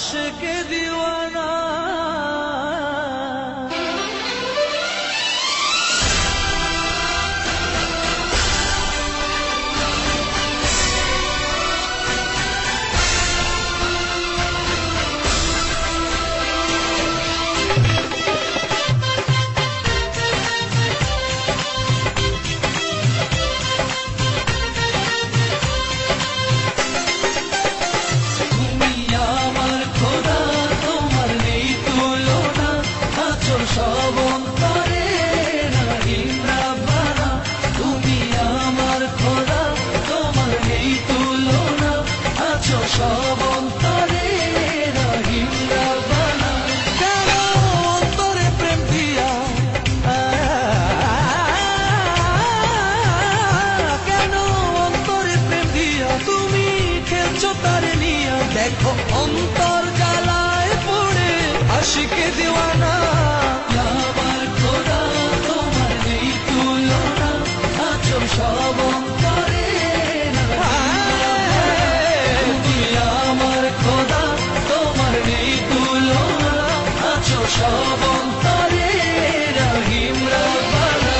आशिक दीवाना। देखो अंतर জ্বালায় পড়ে आशिक दीवाना। আমার খোদা তোমার নেই তুলনা, আছো সব অন্তরে তুমি আমার খোদা তোমার নেই তুলনা, আছো সব অন্তরে রহিম রব্বানা।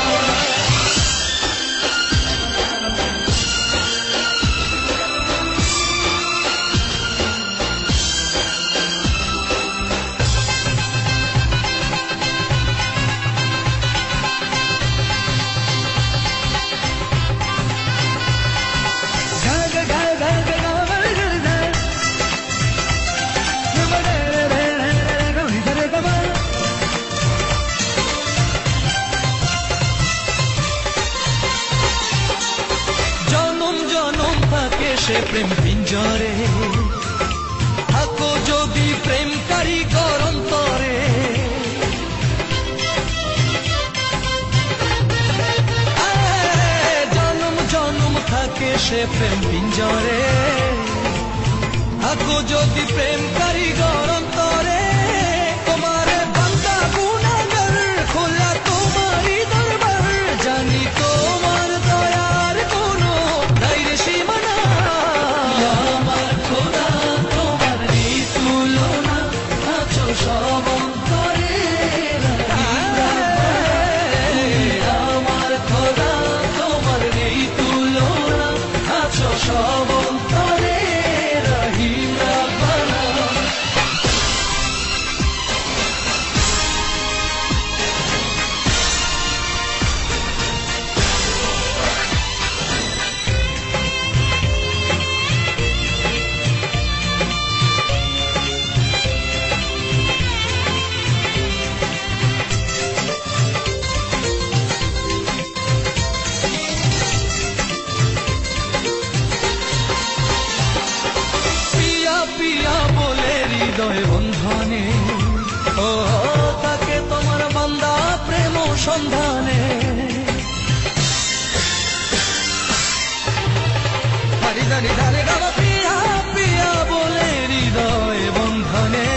প্রেম পিঞ্জরে থাকো যদি প্রেম কারিগর অন্তরে, জনম জনম থাকে সে প্রেম পিঞ্জরে থাকো যদি প্রেম কারিগর অন্তরে। তোমার বান্দা গুনাহগার খোলা তোমারই দরবার, জানি তোমার দয়ার কোনো নাই রে সীমানা। সব অন্তরে আমার খোদা তোমার নেই তুলনা, আছো সব অন্তরে রহিম রব্বানা। হৃদয় বন্ধনে ও তাকে তোমার বান্দা প্রেম সন্ধানে। পিয়া পিয়া বলে হৃদয় বন্ধনে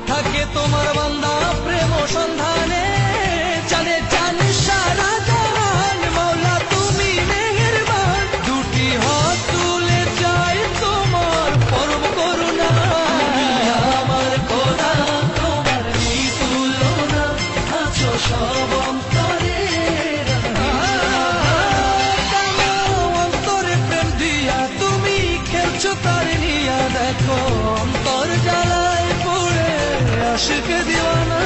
থাকে তোমার বান্দা প্রেম সন্ধানে। জানে জানে সারা জাহান মওলা তুমি মেহেরবান, দুটি হাত তুলে চাই তোমার পরম করুণা। সব অন্তরে অন্তরে প্রেম দিয়া তুমি খেলছো তার নিয়া। দেখো অন্তর জ্বালায় পড়ে আশিক দিওয়ানা।